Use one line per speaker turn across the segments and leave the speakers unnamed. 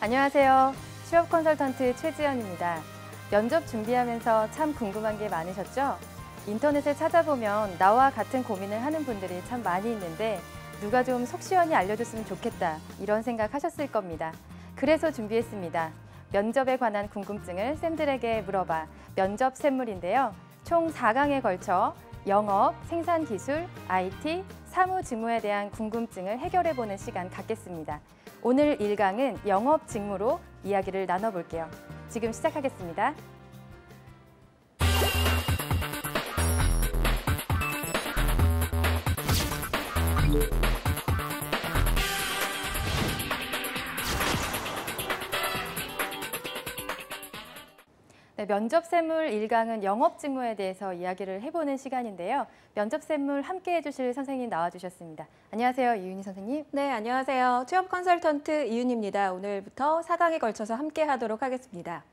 안녕하세요. 취업 컨설턴트 최지연입니다. 면접 준비하면서 참 궁금한 게 많으셨죠? 인터넷에 찾아보면 나와 같은 고민을 하는 분들이 참 많이 있는데 누가 좀 속 시원히 알려줬으면 좋겠다 이런 생각 하셨을 겁니다. 그래서 준비했습니다. 면접에 관한 궁금증을 쌤들에게 물어봐 면접 샘물인데요. 총 4강에 걸쳐 영업, 생산기술, IT, 사무 직무에 대한 궁금증을 해결해보는 시간 갖겠습니다. 오늘 1강은 영업 직무로 이야기를 나눠볼게요. 지금 시작하겠습니다. 네, 면접샘물 1강은 영업 직무에 대해서 이야기를 해보는 시간인데요. 면접샘물 함께 해주실 선생님 나와주셨습니다. 안녕하세요, 이윤희 선생님.
네, 안녕하세요. 취업 컨설턴트 이윤희입니다. 오늘부터 4강에 걸쳐서 함께 하도록 하겠습니다.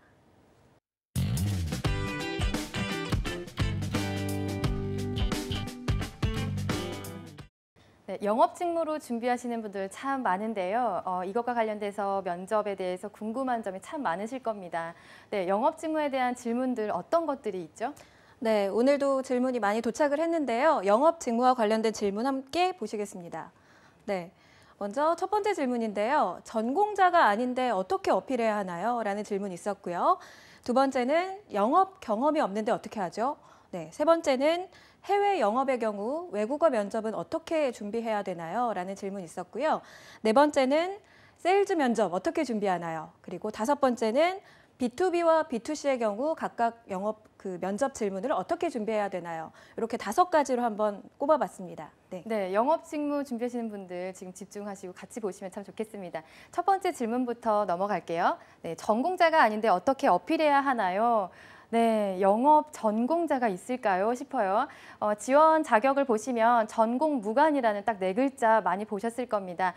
네, 영업 직무로 준비하시는 분들 참 많은데요. 이것과 관련돼서 면접에 대해서 궁금한 점이 참 많으실 겁니다. 네, 영업 직무에 대한 질문들 어떤 것들이 있죠?
네, 오늘도 질문이 많이 도착을 했는데요. 영업 직무와 관련된 질문 함께 보시겠습니다. 네, 먼저 첫 번째 질문인데요. 전공자가 아닌데 어떻게 어필해야 하나요? 라는 질문이 있었고요. 두 번째는 영업 경험이 없는데 어떻게 하죠? 네, 세 번째는 해외 영업의 경우 외국어 면접은 어떻게 준비해야 되나요? 라는 질문이 있었고요. 네 번째는 세일즈 면접 어떻게 준비하나요? 그리고 다섯 번째는 B2B와 B2C의 경우 각각 영업 면접 질문을 어떻게 준비해야 되나요? 이렇게 5가지로 한번 꼽아봤습니다.
네, 영업 직무 준비하시는 분들 지금 집중하시고 같이 보시면 참 좋겠습니다. 첫 번째 질문부터 넘어갈게요. 네, 전공자가 아닌데 어떻게 어필해야 하나요? 네, 영업 전공자가 있을까요 싶어요. 지원 자격을 보시면 전공 무관이라는 딱 4글자 많이 보셨을 겁니다.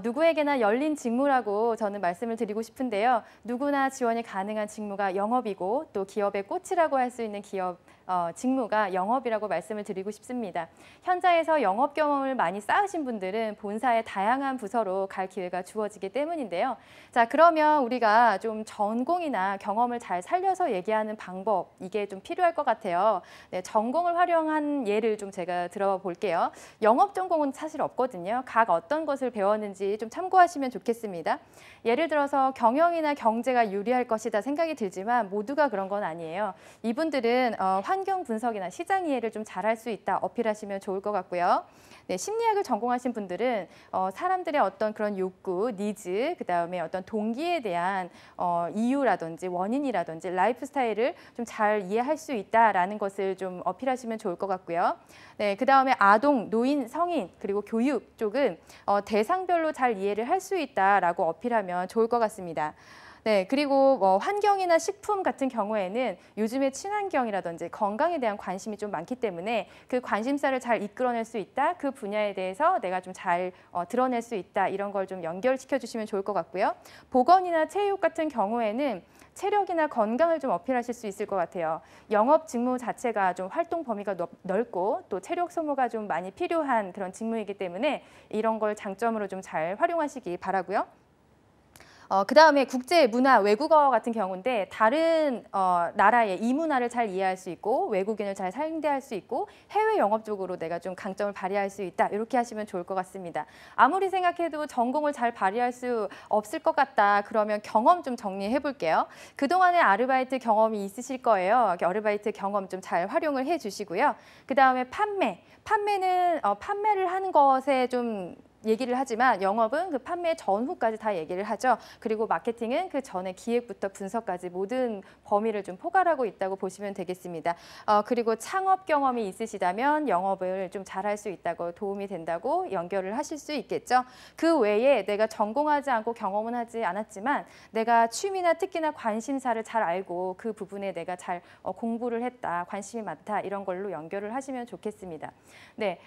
누구에게나 열린 직무라고 저는 말씀을 드리고 싶은데요. 누구나 지원이 가능한 직무가 영업이고 또 기업의 꽃이라고 할 수 있는 기업 직무가 영업이라고 말씀을 드리고 싶습니다. 현장에서 영업 경험을 많이 쌓으신 분들은 본사의 다양한 부서로 갈 기회가 주어지기 때문인데요. 자, 그러면 우리가 좀 전공이나 경험을 잘 살려서 얘기하는 방법, 이게 좀 필요할 것 같아요. 네, 전공을 활용한 예를 좀 제가 들어볼게요. 영업 전공은 사실 없거든요. 각 어떤 것을 배웠는지 좀 참고하시면 좋겠습니다. 예를 들어서 경영이나 경제가 유리할 것이다 생각이 들지만 모두가 그런 건 아니에요. 이분들은 환경 분석이나 시장 이해를 좀 잘할 수 있다 어필하시면 좋을 것 같고요. 네, 심리학을 전공하신 분들은 사람들의 어떤 그런 욕구, 니즈, 그다음에 어떤 동기에 대한 이유라든지 원인이라든지 라이프 스타일을 좀 잘 이해할 수 있다라는 것을 좀 어필하시면 좋을 것 같고요. 네, 그다음에 아동, 노인, 성인 그리고 교육 쪽은 대상별로 잘 이해를 할 수 있다라고 어필하면 좋을 것 같습니다. 네, 그리고 환경이나 식품 같은 경우에는 요즘에 친환경이라든지 건강에 대한 관심이 좀 많기 때문에 그 관심사를 잘 이끌어낼 수 있다, 그 분야에 대해서 내가 좀 잘 드러낼 수 있다, 이런 걸 좀 연결시켜 주시면 좋을 것 같고요. 보건이나 체육 같은 경우에는 체력이나 건강을 좀 어필하실 수 있을 것 같아요. 영업 직무 자체가 좀 활동 범위가 넓고 또 체력 소모가 좀 많이 필요한 그런 직무이기 때문에 이런 걸 장점으로 좀 잘 활용하시기 바라고요. 그다음에 국제 문화, 외국어 같은 경우인데 다른 나라의 이 문화를 잘 이해할 수 있고 외국인을 잘 상대할 수 있고 해외 영업 쪽으로 내가 좀 강점을 발휘할 수 있다. 이렇게 하시면 좋을 것 같습니다. 아무리 생각해도 전공을 잘 발휘할 수 없을 것 같다. 그러면 경험 좀 정리해 볼게요. 그동안의 아르바이트 경험이 있으실 거예요. 아르바이트 경험 좀 잘 활용을 해 주시고요. 그다음에 판매는 판매를 하는 것에 좀 얘기를 하지만 영업은 그 판매 전후까지 다 얘기를 하죠. 그리고 마케팅은 그 전에 기획부터 분석까지 모든 범위를 좀 포괄하고 있다고 보시면 되겠습니다. 그리고 창업 경험이 있으시다면 영업을 좀 잘할 수 있다고 도움이 된다고 연결을 하실 수 있겠죠. 그 외에 내가 전공하지 않고 경험은 하지 않았지만 내가 취미나 특기나 관심사를 잘 알고 그 부분에 내가 잘 공부를 했다, 관심이 많다 이런 걸로 연결을 하시면 좋겠습니다. 네,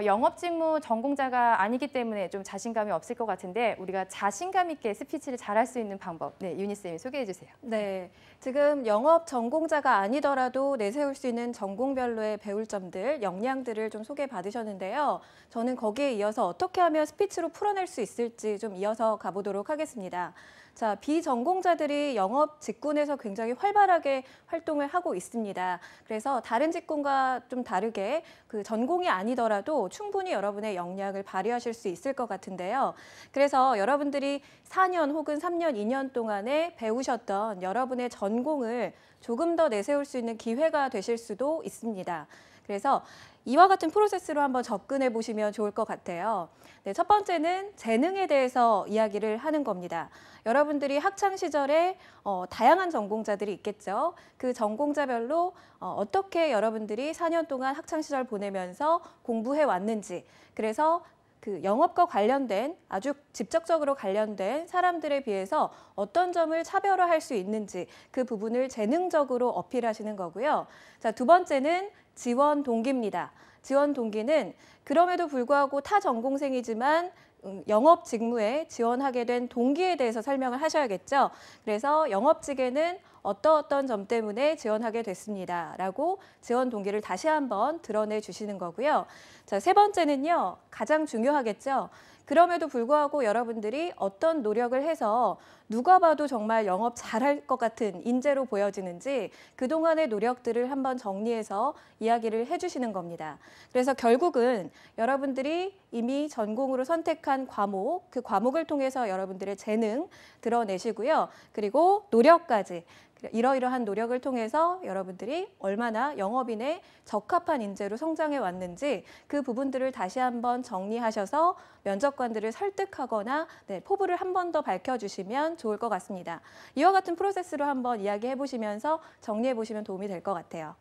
영업 직무 전공자가 아니기 때문에 때문에 좀 자신감이 없을 것 같은데 우리가 자신감 있게 스피치를 잘할 수 있는 방법, 네, 유니쌤이 소개해 주세요.
네, 지금 영업 전공자가 아니더라도 내세울 수 있는 전공별로의 배울 점들, 역량들을 좀 소개받으셨는데요. 저는 거기에 이어서 어떻게 하면 스피치로 풀어낼 수 있을지 좀 이어서 가보도록 하겠습니다. 자, 비전공자들이 영업 직군에서 굉장히 활발하게 활동을 하고 있습니다. 그래서 다른 직군과 좀 다르게 그 전공이 아니더라도 충분히 여러분의 역량을 발휘하실 수 있을 것 같은데요. 그래서 여러분들이 4년 혹은 3년, 2년 동안에 배우셨던 여러분의 전공을 조금 더 내세울 수 있는 기회가 되실 수도 있습니다. 그래서 이와 같은 프로세스로 한번 접근해 보시면 좋을 것 같아요. 네, 첫 번째는 재능에 대해서 이야기를 하는 겁니다. 여러분들이 학창 시절에 다양한 전공자들이 있겠죠. 그 전공자별로 어떻게 여러분들이 4년 동안 학창 시절 보내면서 공부해 왔는지, 그래서 그 영업과 관련된 아주 직접적으로 관련된 사람들에 비해서 어떤 점을 차별화할 수 있는지 그 부분을 재능적으로 어필하시는 거고요. 자, 두 번째는 지원 동기입니다. 지원 동기는 그럼에도 불구하고 타 전공생이지만 영업 직무에 지원하게 된 동기에 대해서 설명을 하셔야겠죠. 그래서 영업직에는 어떤 점 때문에 지원하게 됐습니다. 라고 지원 동기를 다시 한번 드러내 주시는 거고요. 자, 세 번째는요. 가장 중요하겠죠. 그럼에도 불구하고 여러분들이 어떤 노력을 해서 누가 봐도 정말 영업 잘할 것 같은 인재로 보여지는지 그동안의 노력들을 한번 정리해서 이야기를 해주시는 겁니다. 그래서 결국은 여러분들이 이미 전공으로 선택한 과목, 그 과목을 통해서 여러분들의 재능 드러내시고요. 그리고 노력까지. 이러이러한 노력을 통해서 여러분들이 얼마나 영업인에 적합한 인재로 성장해 왔는지 그 부분들을 다시 한번 정리하셔서 면접관들을 설득하거나 포부를 한 번 더 밝혀주시면 좋을 것 같습니다. 이와 같은 프로세스로 한번 이야기해 보시면서 정리해 보시면 도움이 될 것 같아요.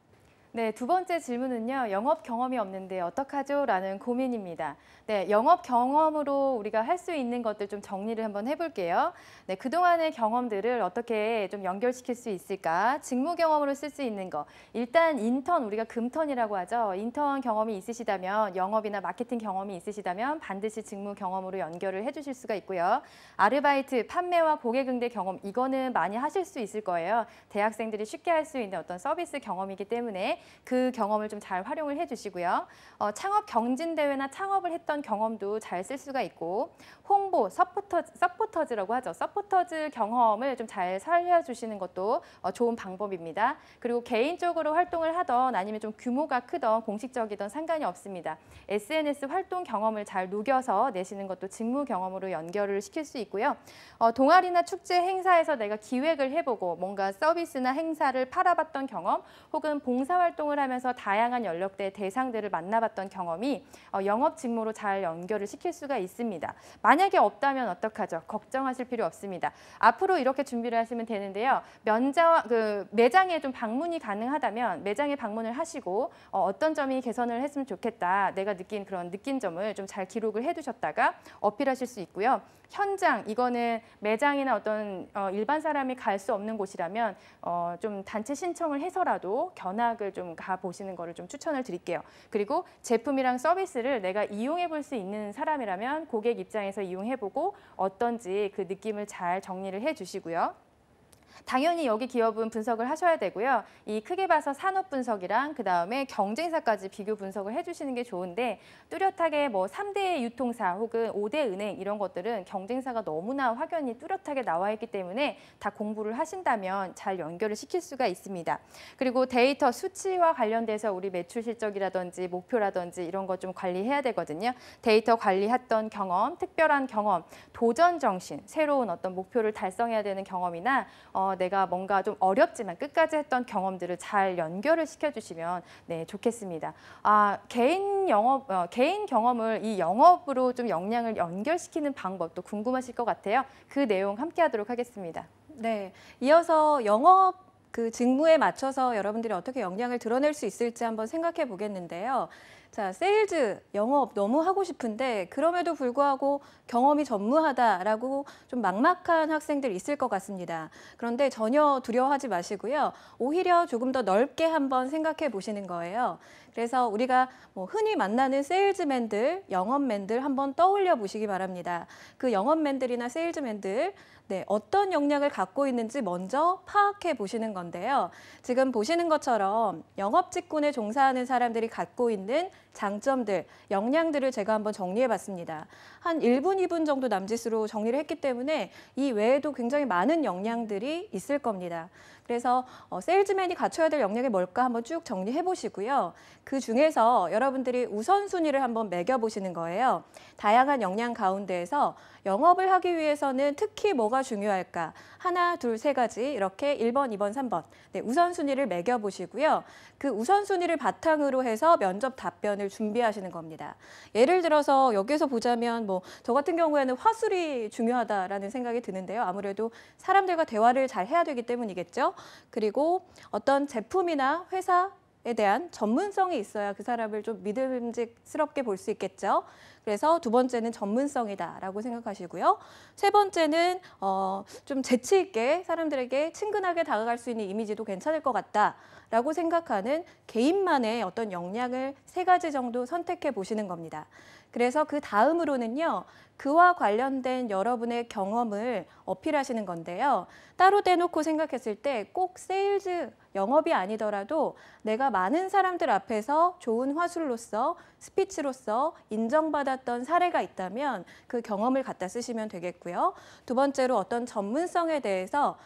네, 두 번째 질문은요. 영업 경험이 없는데 어떡하죠? 라는 고민입니다. 네, 영업 경험으로 우리가 할 수 있는 것들 좀 정리를 한번 해볼게요. 네, 그동안의 경험들을 어떻게 좀 연결시킬 수 있을까? 직무 경험으로 쓸 수 있는 거. 일단 인턴, 우리가 금턴이라고 하죠. 인턴 경험이 있으시다면, 영업이나 마케팅 경험이 있으시다면 반드시 직무 경험으로 연결을 해주실 수가 있고요. 아르바이트, 판매와 고객 응대 경험, 이거는 많이 하실 수 있을 거예요. 대학생들이 쉽게 할 수 있는 어떤 서비스 경험이기 때문에 그 경험을 좀 잘 활용을 해주시고요. 창업 경진대회나 창업을 했던 경험도 잘 쓸 수가 있고 홍보, 서포터즈라고 하죠. 서포터즈 경험을 좀 잘 살려주시는 것도 좋은 방법입니다. 그리고 개인적으로 활동을 하던 아니면 좀 규모가 크던 공식적이던 상관이 없습니다. SNS 활동 경험을 잘 녹여서 내시는 것도 직무 경험으로 연결을 시킬 수 있고요. 동아리나 축제 행사에서 내가 기획을 해보고 뭔가 서비스나 행사를 팔아봤던 경험 혹은 봉사활동을 하면서 다양한 연령대 대상들을 만나봤던 경험이 영업 직무로 잘 연결을 시킬 수가 있습니다. 만약에 없다면 어떡하죠? 걱정하실 필요 없습니다. 앞으로 이렇게 준비를 하시면 되는데요. 매장에 좀 방문이 가능하다면 매장에 방문을 하시고 어떤 점이 개선을 했으면 좋겠다. 내가 느낀 그런 느낀 점을 좀 잘 기록을 해두셨다가 어필하실 수 있고요. 현장, 이거는 매장이나 어떤 일반 사람이 갈 수 없는 곳이라면 좀 단체 신청을 해서라도 견학을 좀 가보시는 거를 좀 추천을 드릴게요. 그리고 제품이랑 서비스를 내가 이용해 볼 수 있는 사람이라면 고객 입장에서 이용해보고 어떤지 그 느낌을 잘 정리를 해주시고요. 당연히 여기 기업은 분석을 하셔야 되고요. 이 크게 봐서 산업 분석이랑 그다음에 경쟁사까지 비교 분석을 해주시는 게 좋은데 뚜렷하게 뭐 3대 유통사 혹은 5대 은행 이런 것들은 경쟁사가 너무나 확연히 뚜렷하게 나와 있기 때문에 다 공부를 하신다면 잘 연결을 시킬 수가 있습니다. 그리고 데이터 수치와 관련돼서 우리 매출 실적이라든지 목표라든지 이런 거 좀 관리해야 되거든요. 데이터 관리했던 경험, 특별한 경험, 도전 정신, 새로운 어떤 목표를 달성해야 되는 경험이나 내가 뭔가 좀 어렵지만 끝까지 했던 경험들을 잘 연결을 시켜주시면 좋겠습니다. 개인 경험을 이 영업으로 좀 역량을 연결시키는 방법도 궁금하실 것 같아요. 그 내용 함께 하도록 하겠습니다.
네, 이어서 영업 그 직무에 맞춰서 여러분들이 어떻게 역량을 드러낼 수 있을지 한번 생각해 보겠는데요. 자, 세일즈, 영업 너무 하고 싶은데 그럼에도 불구하고 경험이 전무하다라고 좀 막막한 학생들 있을 것 같습니다. 그런데 전혀 두려워하지 마시고요. 오히려 조금 더 넓게 한번 생각해 보시는 거예요. 그래서 우리가 뭐 흔히 만나는 세일즈맨들, 영업맨들 한번 떠올려 보시기 바랍니다. 그 영업맨들이나 세일즈맨들 어떤 역량을 갖고 있는지 먼저 파악해 보시는 건데요. 지금 보시는 것처럼 영업 직군에 종사하는 사람들이 갖고 있는 장점들, 역량들을 제가 한번 정리해 봤습니다. 한 1분, 2분 정도 남짓으로 정리를 했기 때문에 이 외에도 굉장히 많은 역량들이 있을 겁니다. 그래서 세일즈맨이 갖춰야 될 역량이 뭘까 한번 쭉 정리해 보시고요. 그 중에서 여러분들이 우선순위를 한번 매겨보시는 거예요. 다양한 역량 가운데에서 영업을 하기 위해서는 특히 뭐가 중요할까? 하나, 둘, 세 가지 이렇게 1번, 2번, 3번 우선순위를 매겨보시고요. 그 우선순위를 바탕으로 해서 면접 답변을 준비하시는 겁니다. 예를 들어서 여기서 보자면 저 같은 경우에는 화술이 중요하다라는 생각이 드는데요. 아무래도 사람들과 대화를 잘 해야 되기 때문이겠죠. 그리고 어떤 제품이나 회사에 대한 전문성이 있어야 그 사람을 좀 믿음직스럽게 볼 수 있겠죠. 그래서 두 번째는 전문성이다라고 생각하시고요. 세 번째는 좀 재치 있게 사람들에게 친근하게 다가갈 수 있는 이미지도 괜찮을 것 같다라고 생각하는 개인만의 어떤 역량을 세 가지 정도 선택해 보시는 겁니다. 그래서 그 다음으로는요. 그와 관련된 여러분의 경험을 어필하시는 건데요. 따로 대놓고 생각했을 때 꼭 세일즈, 영업이 아니더라도 내가 많은 사람들 앞에서 좋은 화술로서, 스피치로서 인정받았던 사례가 있다면 그 경험을 갖다 쓰시면 되겠고요. 두 번째로 어떤 전문성에 대해서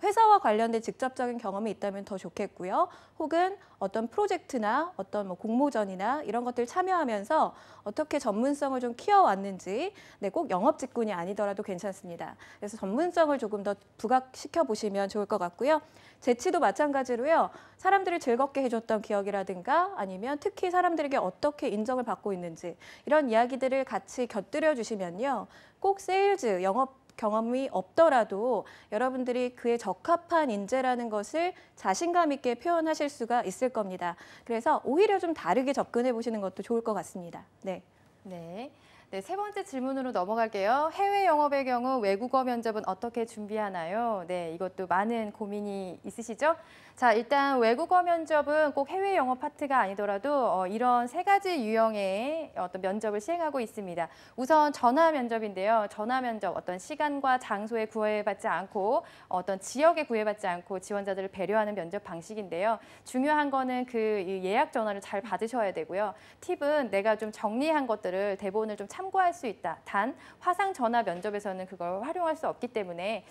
회사와 관련된 직접적인 경험이 있다면 더 좋겠고요. 혹은 어떤 프로젝트나 어떤 공모전이나 이런 것들 참여하면서 어떻게 전문성을 좀 키워왔는지 꼭 영업 직군이 아니더라도 괜찮습니다. 그래서 전문성을 조금 더 부각시켜 보시면 좋을 것 같고요. 재치도 마찬가지로요. 사람들을 즐겁게 해줬던 기억이라든가 아니면 특히 사람들에게 어떻게 인정을 받고 있는지 이런 이야기들을 같이 곁들여 주시면요. 꼭 세일즈, 영업 경험이 없더라도 여러분들이 그에 적합한 인재라는 것을 자신감 있게 표현하실 수가 있을 겁니다. 그래서 오히려 좀 다르게 접근해 보시는 것도 좋을 것 같습니다. 네.
네, 세 번째 질문으로 넘어갈게요. 해외 영업의 경우 외국어 면접은 어떻게 준비하나요? 네, 이것도 많은 고민이 있으시죠? 자, 일단 외국어 면접은 꼭 해외 영업 파트가 아니더라도 이런 세 가지 유형의 어떤 면접을 시행하고 있습니다. 우선 전화 면접인데요. 전화 면접 어떤 시간과 장소에 구애받지 않고 어떤 지역에 구애받지 않고 지원자들을 배려하는 면접 방식인데요. 중요한 거는 그 예약 전화를 잘 받으셔야 되고요. 팁은 내가 좀 정리한 것들을 대본을 좀 참고할 수 있다. 단 화상 전화 면접에서는 그걸 활용할 수 없기 때문에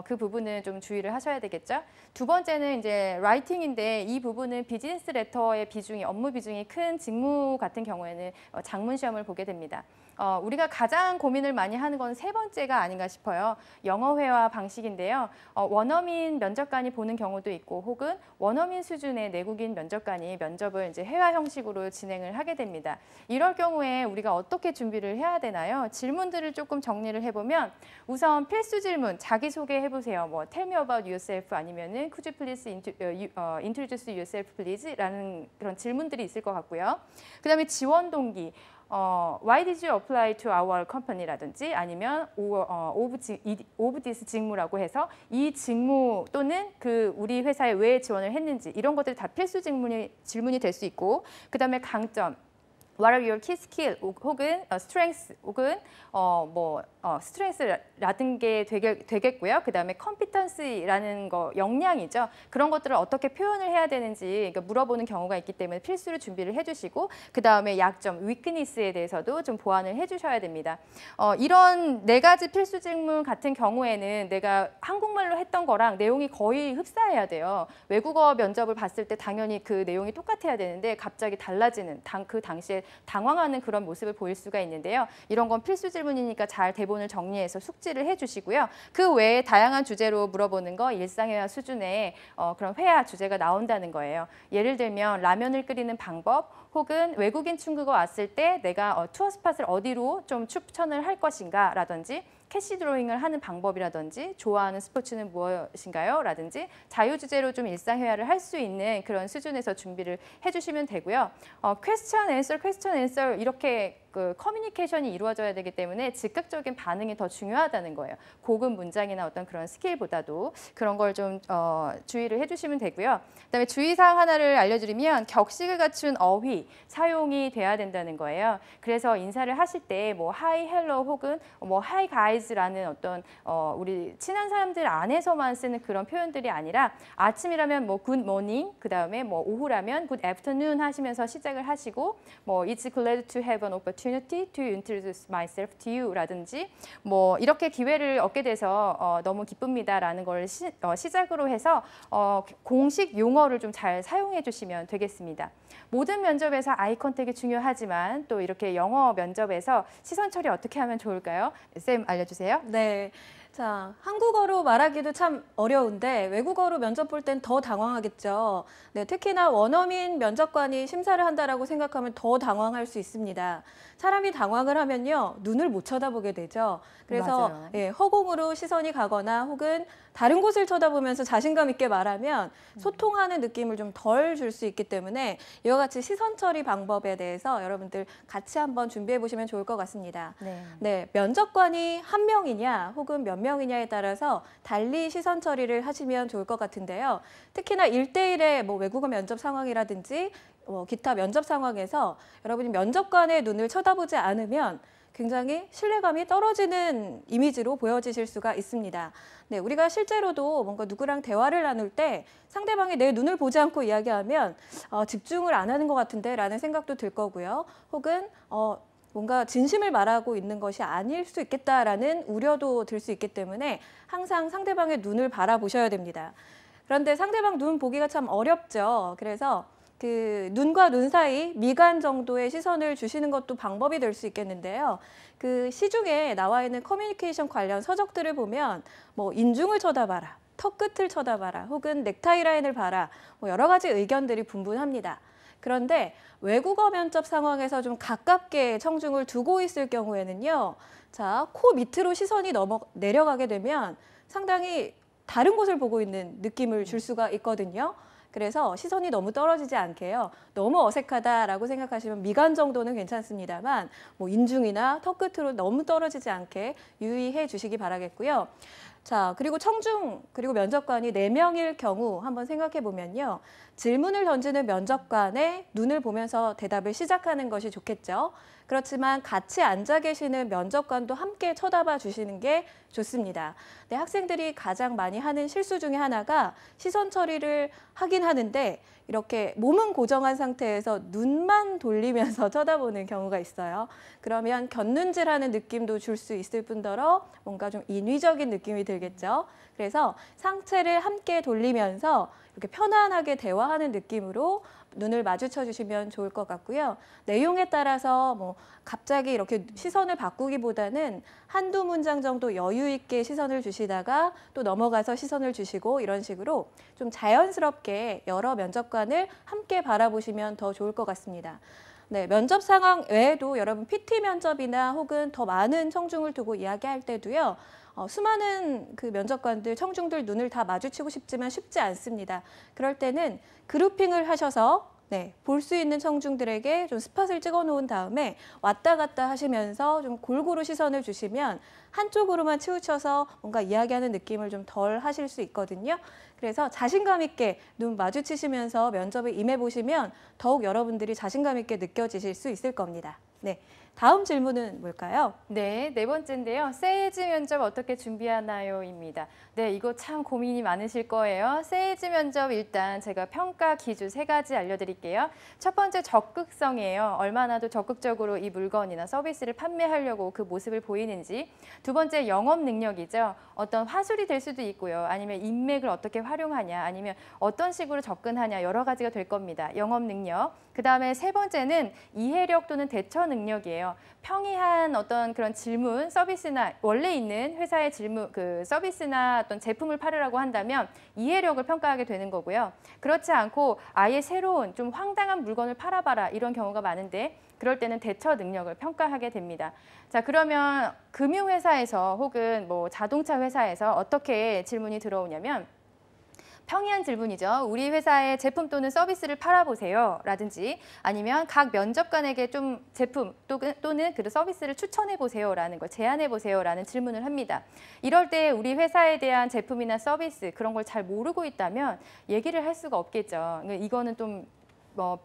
그 부분은 좀 주의를 하셔야 되겠죠. 두 번째는 이제 라이팅인데 이 부분은 비즈니스 레터의 비중이 업무 비중이 큰 직무 같은 경우에는 장문 시험을 보게 됩니다. 우리가 가장 고민을 많이 하는 건 세 번째가 아닌가 싶어요. 영어회화 방식인데요. 원어민 면접관이 보는 경우도 있고 혹은 원어민 수준의 내국인 면접관이 면접을 이제 회화 형식으로 진행을 하게 됩니다. 이럴 경우에 우리가 어떻게 준비를 해야 되나요? 질문들을 조금 정리를 해보면 우선 필수 질문, 자기소개 해보세요. 뭐 Tell me about yourself 아니면은 Could you please introduce yourself please? 라는 그런 질문들이 있을 것 같고요. 그 다음에 지원 동기. Why did you apply to our company라든지 아니면 of this 직무라고 해서 이 직무 또는 그 우리 회사에 왜 지원을 했는지 이런 것들이 다 필수 질문이 될 수 있고 그 다음에 강점. What are your key skill 혹은 strengths 혹은 strengths라는 게 되겠고요. 그 다음에 competency라는 거 역량이죠. 그런 것들을 어떻게 표현을 해야 되는지 물어보는 경우가 있기 때문에 필수로 준비를 해주시고 그 다음에 약점, weakness에 대해서도 좀 보완을 해주셔야 됩니다. 이런 네 가지 필수 질문 같은 경우에는 내가 한국말로 했던 거랑 내용이 거의 흡사해야 돼요. 외국어 면접을 봤을 때 당연히 그 내용이 똑같아야 되는데 갑자기 달라지는 그 당시에 당황하는 그런 모습을 보일 수가 있는데요. 이런 건 필수 질문이니까 잘 대본을 정리해서 숙지를 해주시고요. 그 외에 다양한 주제로 물어보는 거 일상회화 수준의 그런 회화 주제가 나온다는 거예요. 예를 들면 라면을 끓이는 방법 혹은 외국인 친구가 왔을 때 내가 투어 스팟을 어디로 좀 추천을 할 것인가 라든지 캐시 드로잉을 하는 방법이라든지 좋아하는 스포츠는 무엇인가요? 라든지 자유주제로 좀 일상회화를 할 수 있는 그런 수준에서 준비를 해주시면 되고요. 퀘스천 앤서 이렇게 그 커뮤니케이션이 이루어져야 되기 때문에 즉각적인 반응이 더 중요하다는 거예요. 고급 문장이나 어떤 그런 스킬보다도 그런 걸 좀 주의를 해주시면 되고요. 그다음에 주의사항 하나를 알려드리면 격식을 갖춘 어휘 사용이 돼야 된다는 거예요. 그래서 인사를 하실 때 뭐 하이, 헬로 혹은 뭐 하이 가이즈라는 어떤 우리 친한 사람들 안에서만 쓰는 그런 표현들이 아니라 아침이라면 뭐 굿 모닝, 그다음에 뭐 오후라면 굿 애프터눈 하시면서 시작을 하시고 뭐 It's glad to have an opportunity to introduce myself to you 라든지 뭐 이렇게 기회를 얻게 돼서 너무 기쁩니다라는 걸 시작으로 해서 공식 용어를 좀 잘 사용해 주시면 되겠습니다. 모든 면접에서 아이 컨택이 중요하지만 또 이렇게 영어 면접에서 시선 처리 어떻게 하면 좋을까요? 쌤 알려주세요.
네. 자, 한국어로 말하기도 참 어려운데 외국어로 면접 볼 땐 더 당황하겠죠. 네, 특히나 원어민 면접관이 심사를 한다라고 생각하면 더 당황할 수 있습니다. 사람이 당황을 하면요, 눈을 못 쳐다보게 되죠. 그래서
맞아요.
예, 허공으로 시선이 가거나 혹은 다른 곳을 쳐다보면서 자신감 있게 말하면 소통하는 느낌을 좀 덜 줄 수 있기 때문에 이와 같이 시선 처리 방법에 대해서 여러분들 같이 한번 준비해 보시면 좋을 것 같습니다.
네.
네, 면접관이 한 명이냐 혹은 몇 명이냐에 따라서 달리 시선 처리를 하시면 좋을 것 같은데요. 특히나 1대1의 뭐 외국어 면접 상황이라든지 기타 면접 상황에서 여러분이 면접관의 눈을 쳐다보지 않으면 굉장히 신뢰감이 떨어지는 이미지로 보여지실 수가 있습니다. 네, 우리가 실제로도 뭔가 누구랑 대화를 나눌 때 상대방이 내 눈을 보지 않고 이야기하면 집중을 안 하는 것 같은데 라는 생각도 들 거고요. 혹은 뭔가 진심을 말하고 있는 것이 아닐 수 있겠다라는 우려도 들 수 있기 때문에 항상 상대방의 눈을 바라보셔야 됩니다. 그런데 상대방 눈 보기가 참 어렵죠. 그래서 그 눈과 눈 사이 미간 정도의 시선을 주시는 것도 방법이 될 수 있겠는데요. 그 시중에 나와 있는 커뮤니케이션 관련 서적들을 보면 뭐 인중을 쳐다봐라, 턱 끝을 쳐다봐라, 혹은 넥타이 라인을 봐라, 뭐 여러 가지 의견들이 분분합니다. 그런데 외국어 면접 상황에서 좀 가깝게 청중을 두고 있을 경우에는요. 자, 코 밑으로 시선이 내려가게 되면 상당히 다른 곳을 보고 있는 느낌을 줄 수가 있거든요. 그래서 시선이 너무 떨어지지 않게요. 너무 어색하다라고 생각하시면 미간 정도는 괜찮습니다만 뭐 인중이나 턱 끝으로 너무 떨어지지 않게 유의해 주시기 바라겠고요. 자, 그리고 청중 그리고 면접관이 4명일 경우 한번 생각해 보면요. 질문을 던지는 면접관의 눈을 보면서 대답을 시작하는 것이 좋겠죠. 그렇지만 같이 앉아 계시는 면접관도 함께 쳐다봐 주시는 게 좋습니다. 네, 학생들이 가장 많이 하는 실수 중에 하나가 시선 처리를 하긴 하는데 이렇게 몸은 고정한 상태에서 눈만 돌리면서 쳐다보는 경우가 있어요. 그러면 곁눈질하는 느낌도 줄 수 있을 뿐더러 뭔가 좀 인위적인 느낌이 들겠죠. 그래서 상체를 함께 돌리면서 이렇게 편안하게 대화하는 느낌으로 눈을 마주쳐 주시면 좋을 것 같고요. 내용에 따라서 뭐 갑자기 이렇게 시선을 바꾸기보다는 한두 문장 정도 여유 있게 시선을 주시다가 또 넘어가서 시선을 주시고 이런 식으로 좀 자연스럽게 여러 면접관을 함께 바라보시면 더 좋을 것 같습니다. 네, 면접 상황 외에도 여러분 PT 면접이나 혹은 더 많은 청중을 두고 이야기할 때도요. 수많은 그 면접관들, 청중들 눈을 다 마주치고 싶지만 쉽지 않습니다. 그럴 때는 그룹핑을 하셔서 볼 수 있는 청중들에게 좀 스팟을 찍어 놓은 다음에 왔다 갔다 하시면서 좀 골고루 시선을 주시면 한쪽으로만 치우쳐서 뭔가 이야기하는 느낌을 좀 덜 하실 수 있거든요. 그래서 자신감 있게 눈 마주치시면서 면접에 임해 보시면 더욱 여러분들이 자신감 있게 느껴지실 수 있을 겁니다. 네, 다음 질문은 뭘까요?
네, 4번째인데요. 세일즈 면접 어떻게 준비하나요?입니다. 네, 이거 참 고민이 많으실 거예요. 세일즈 면접 일단 제가 평가 기준 3가지 알려드릴게요. 첫 번째 적극성이에요. 얼마나 더 적극적으로 이 물건이나 서비스를 판매하려고 그 모습을 보이는지. 두 번째 영업 능력이죠. 어떤 화술이 될 수도 있고요. 아니면 인맥을 어떻게 활용하냐, 아니면 어떤 식으로 접근하냐 여러 가지가 될 겁니다. 영업 능력. 그 다음에 3번째는 이해력 또는 대처 능력이에요. 질문이에요. 평이한 어떤 그런 질문, 서비스나 원래 있는 회사의 질문, 그 서비스나 어떤 제품을 팔으라고 한다면 이해력을 평가하게 되는 거고요. 그렇지 않고 아예 새로운 좀 황당한 물건을 팔아봐라 이런 경우가 많은데 그럴 때는 대처 능력을 평가하게 됩니다. 자, 그러면 금융회사에서 혹은 뭐 자동차 회사에서 어떻게 질문이 들어오냐면 평이한 질문이죠. 우리 회사의 제품 또는 서비스를 팔아보세요. 라든지 아니면 각 면접관에게 좀 제품 또는 그 서비스를 추천해보세요. 라는 걸 제안해보세요. 라는 질문을 합니다. 이럴 때 우리 회사에 대한 제품이나 서비스 그런 걸 잘 모르고 있다면 얘기를 할 수가 없겠죠. 이거는 좀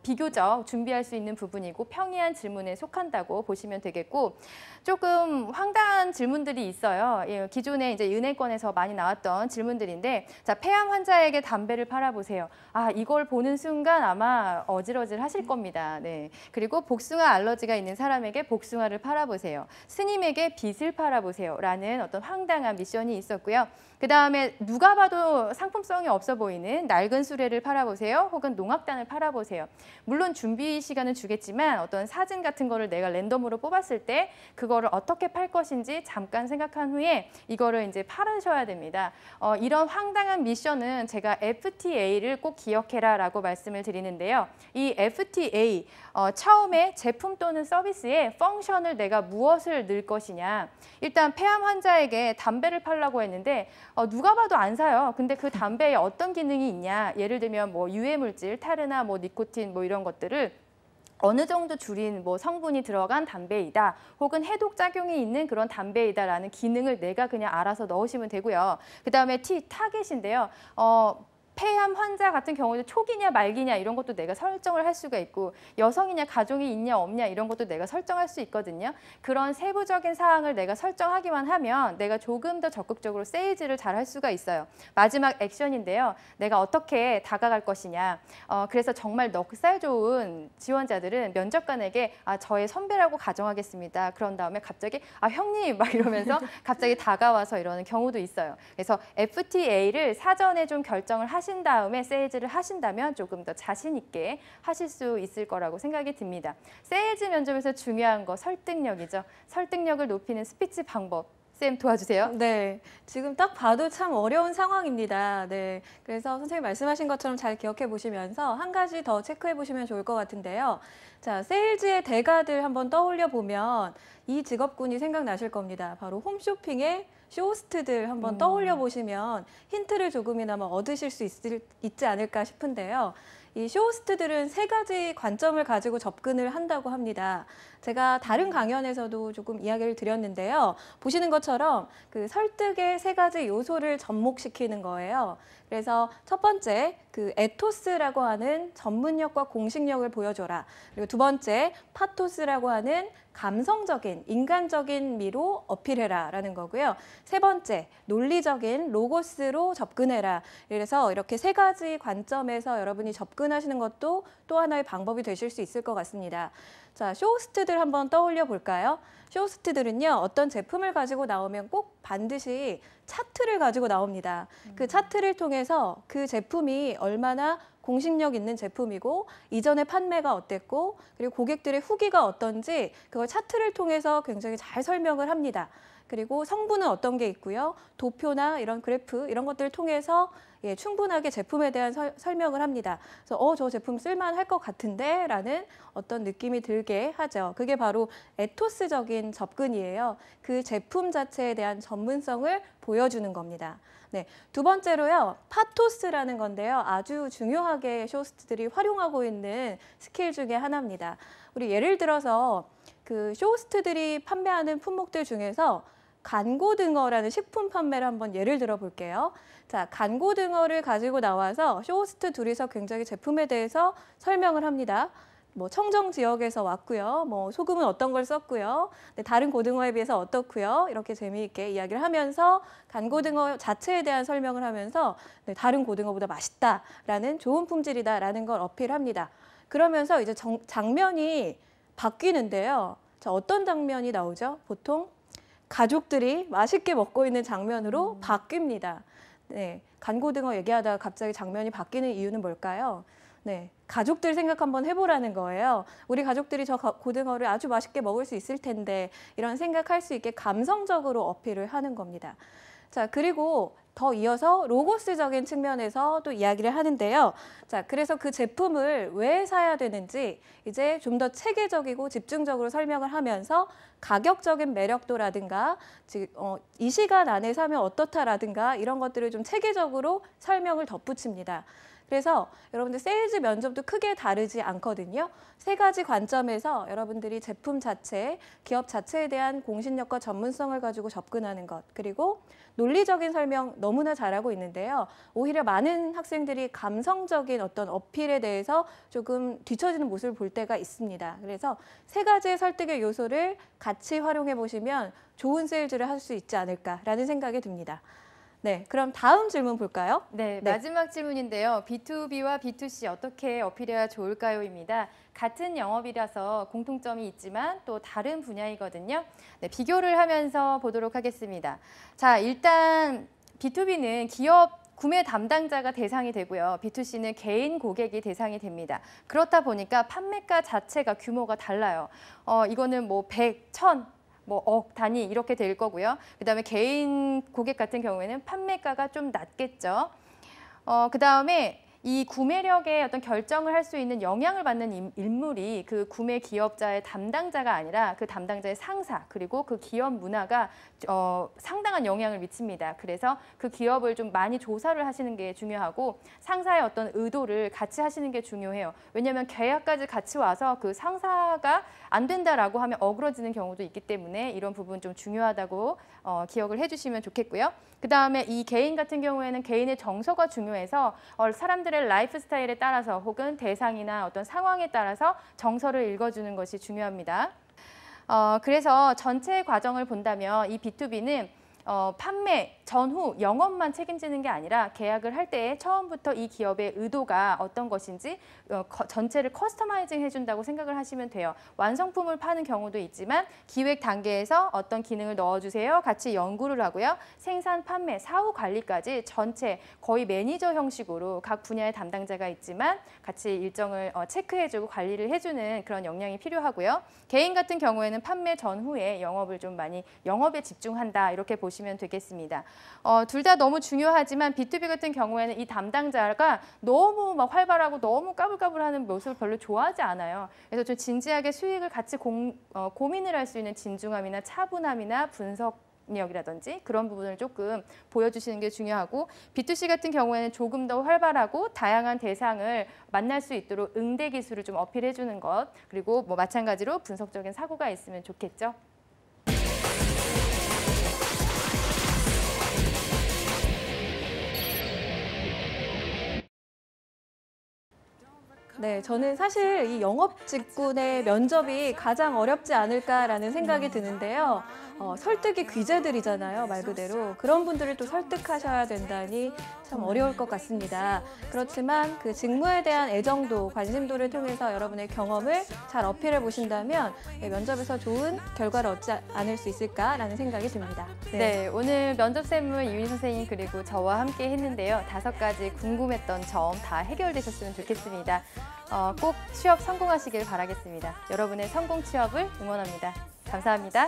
비교적 준비할 수 있는 부분이고 평이한 질문에 속한다고 보시면 되겠고 조금 황당한 질문들이 있어요. 예, 기존에 이제 은행권에서 많이 나왔던 질문들인데 자, 폐암 환자에게 담배를 팔아보세요. 아, 이걸 보는 순간 아마 어질어질 하실 겁니다. 네. 그리고 복숭아 알러지가 있는 사람에게 복숭아를 팔아보세요. 스님에게 빗을 팔아보세요. 라는 어떤 황당한 미션이 있었고요. 그 다음에 누가 봐도 상품성이 없어 보이는 낡은 수레를 팔아보세요. 혹은 농악단을 팔아보세요. 물론 준비 시간은 주겠지만 어떤 사진 같은 거를 내가 랜덤으로 뽑았을 때 그거를 어떻게 팔 것인지 잠깐 생각한 후에 이거를 이제 팔으셔야 됩니다. 이런 황당한 미션은 제가 FTA를 꼭 기억해라 라고 말씀을 드리는데요. 이 FTA, 처음에 제품 또는 서비스에 펑션을 내가 무엇을 넣을 것이냐. 일단 폐암 환자에게 담배를 팔라고 했는데 누가 봐도 안 사요. 근데 그 담배에 어떤 기능이 있냐. 예를 들면 뭐 유해물질, 타르나 뭐 니코틴 뭐 이런 것들을 어느 정도 줄인 뭐 성분이 들어간 담배이다. 혹은 해독 작용이 있는 그런 담배이다라는 기능을 내가 그냥 알아서 넣으시면 되고요. 그다음에 타겟인데요. 폐암 환자 같은 경우도 초기냐 말기냐 이런 것도 내가 설정을 할 수가 있고 여성이냐 가족이 있냐 없냐 이런 것도 내가 설정할 수 있거든요. 그런 세부적인 사항을 내가 설정하기만 하면 내가 조금 더 적극적으로 세일즈를 잘 할 수가 있어요. 마지막 액션인데요. 내가 어떻게 다가갈 것이냐. 그래서 정말 넉살 좋은 지원자들은 면접관에게 저의 선배라고 가정하겠습니다. 그런 다음에 갑자기 형님 막 이러면서 갑자기 다가와서 이러는 경우도 있어요. 그래서 FTA를 사전에 좀 결정을 하신 다음에 세일즈를 하신다면 조금 더 자신 있게 하실 수 있을 거라고 생각이 듭니다. 세일즈 면접에서 중요한 거 설득력이죠. 설득력을 높이는 스피치 방법. 쌤 도와주세요.
네, 지금 딱 봐도 참 어려운 상황입니다. 네, 그래서 선생님 말씀하신 것처럼 잘 기억해 보시면서 한 가지 더 체크해 보시면 좋을 것 같은데요. 자, 세일즈의 대가들 한번 떠올려 보면 이 직업군이 생각나실 겁니다. 바로 홈쇼핑의 쇼호스트들 한번 떠올려 보시면 힌트를 조금이나마 얻으실 수 있지 않을까 싶은데요. 이 쇼호스트들은 세 가지 관점을 가지고 접근을 한다고 합니다. 제가 다른 강연에서도 조금 이야기를 드렸는데요. 보시는 것처럼 그 설득의 세 가지 요소를 접목시키는 거예요. 그래서 첫 번째, 그 에토스라고 하는 전문력과 공식력을 보여줘라. 그리고 두 번째, 파토스라고 하는 감성적인, 인간적인 미로 어필해라 라는 거고요. 세 번째, 논리적인 로고스로 접근해라. 그래서 이렇게 세 가지 관점에서 여러분이 접근하시는 것도 또 하나의 방법이 되실 수 있을 것 같습니다. 자, 쇼호스트들 한번 떠올려 볼까요? 쇼호스트들은요, 어떤 제품을 가지고 나오면 꼭 반드시 차트를 가지고 나옵니다. 그 차트를 통해서 그 제품이 얼마나 공식력 있는 제품이고 이전에 판매가 어땠고 그리고 고객들의 후기가 어떤지 그걸 차트를 통해서 굉장히 잘 설명을 합니다. 그리고 성분은 어떤 게 있고요. 도표나 이런 그래프 이런 것들을 통해서 충분하게 제품에 대한 설명을 합니다. 그래서 저 제품 쓸만할 것 같은데 라는 어떤 느낌이 들게 하죠. 그게 바로 에토스적인 접근이에요. 그 제품 자체에 대한 전문성을 보여주는 겁니다. 네, 두 번째로요. 파토스라는 건데요. 아주 중요하게 쇼호스트들이 활용하고 있는 스킬 중에 하나입니다. 우리 예를 들어서 그 쇼호스트들이 판매하는 품목들 중에서 간고등어라는 식품 판매를 한번 예를 들어 볼게요. 자, 간고등어를 가지고 나와서 쇼호스트 둘이서 굉장히 제품에 대해서 설명을 합니다. 뭐 청정 지역에서 왔고요. 뭐 소금은 어떤 걸 썼고요. 네, 다른 고등어에 비해서 어떻고요. 이렇게 재미있게 이야기를 하면서 간고등어 자체에 대한 설명을 하면서 네, 다른 고등어보다 맛있다라는 좋은 품질이다라는 걸 어필합니다. 그러면서 이제 장면이 바뀌는데요. 자, 어떤 장면이 나오죠? 보통 가족들이 맛있게 먹고 있는 장면으로 바뀝니다. 네, 간고등어 얘기하다가 갑자기 장면이 바뀌는 이유는 뭘까요? 네, 가족들 생각 한번 해보라는 거예요. 우리 가족들이 저 고등어를 아주 맛있게 먹을 수 있을 텐데 이런 생각할 수 있게 감성적으로 어필을 하는 겁니다. 자, 그리고 더 이어서 로고스적인 측면에서 또 이야기를 하는데요. 자, 그래서 그 제품을 왜 사야 되는지 이제 좀 더 체계적이고 집중적으로 설명을 하면서 가격적인 매력도라든가 이 시간 안에 사면 어떻다라든가 이런 것들을 좀 체계적으로 설명을 덧붙입니다. 그래서 여러분들 세일즈 면접도 크게 다르지 않거든요. 세 가지 관점에서 여러분들이 제품 자체, 기업 자체에 대한 공신력과 전문성을 가지고 접근하는 것, 그리고 논리적인 설명 너무나 잘하고 있는데요. 오히려 많은 학생들이 감성적인 어떤 어필에 대해서 조금 뒤처지는 모습을 볼 때가 있습니다. 그래서 세 가지의 설득의 요소를 같이 활용해 보시면 좋은 세일즈를 할 수 있지 않을까라는 생각이 듭니다. 네, 그럼 다음 질문 볼까요?
네, 마지막 질문인데요. B2B와 B2C 어떻게 어필해야 좋을까요?입니다. 같은 영업이라서 공통점이 있지만 또 다른 분야이거든요. 네, 비교를 하면서 보도록 하겠습니다. 자, 일단 B2B는 기업 구매 담당자가 대상이 되고요. B2C는 개인 고객이 대상이 됩니다. 그렇다 보니까 판매가 자체가 규모가 달라요. 이거는 뭐 100, 1000, 뭐 억 단위 이렇게 될 거고요. 그다음에 개인 고객 같은 경우에는 판매가가 좀 낮겠죠. 그다음에 이 구매력에 어떤 결정을 할 수 있는 영향을 받는 인물이 그 구매 기업자의 담당자가 아니라 그 담당자의 상사 그리고 그 기업 문화가 상당한 영향을 미칩니다. 그래서 그 기업을 좀 많이 조사를 하시는 게 중요하고 상사의 어떤 의도를 같이 하시는 게 중요해요. 왜냐하면 계약까지 같이 와서 그 상사가 안 된다라고 하면 어그러지는 경우도 있기 때문에 이런 부분 좀 중요하다고 기억을 해주시면 좋겠고요. 그다음에 이 개인 같은 경우에는 개인의 정서가 중요해서 사람들의 라이프 스타일에 따라서 혹은 대상이나 어떤 상황에 따라서 정서를 읽어주는 것이 중요합니다. 그래서 전체 과정을 본다면 이 B2B는 판매 전후 영업만 책임지는 게 아니라 계약을 할 때 처음부터 이 기업의 의도가 어떤 것인지 전체를 커스터마이징 해준다고 생각을 하시면 돼요. 완성품을 파는 경우도 있지만 기획 단계에서 어떤 기능을 넣어주세요. 같이 연구를 하고요. 생산, 판매, 사후 관리까지 전체 거의 매니저 형식으로 각 분야의 담당자가 있지만 같이 일정을 체크해주고 관리를 해주는 그런 역량이 필요하고요. 개인 같은 경우에는 판매 전후에 영업을 좀 많이 영업에 집중한다 이렇게 보시면 되겠습니다. 둘 다 너무 중요하지만 B2B 같은 경우에는 이 담당자가 너무 막 활발하고 너무 까불까불하는 모습을 별로 좋아하지 않아요. 그래서 좀 진지하게 수익을 같이 고민을 할 수 있는 진중함이나 차분함이나 분석력이라든지 그런 부분을 조금 보여주시는 게 중요하고 B2C 같은 경우에는 조금 더 활발하고 다양한 대상을 만날 수 있도록 응대 기술을 좀 어필해주는 것 그리고 뭐 마찬가지로 분석적인 사고가 있으면 좋겠죠.
네, 저는 사실 이 영업 직군의 면접이 가장 어렵지 않을까라는 생각이 드는데요. 설득이 귀재들이잖아요, 말 그대로. 그런 분들을 또 설득하셔야 된다니 참 어려울 것 같습니다. 그렇지만 그 직무에 대한 애정도, 관심도를 통해서 여러분의 경험을 잘 어필해 보신다면 면접에서 좋은 결과를 얻지 않을 수 있을까라는 생각이 듭니다.
네, 오늘 면접생물 이윤희 선생님 그리고 저와 함께 했는데요. 5가지 궁금했던 점 다 해결되셨으면 좋겠습니다. 꼭 취업 성공하시길 바라겠습니다. 여러분의 성공 취업을 응원합니다. 감사합니다.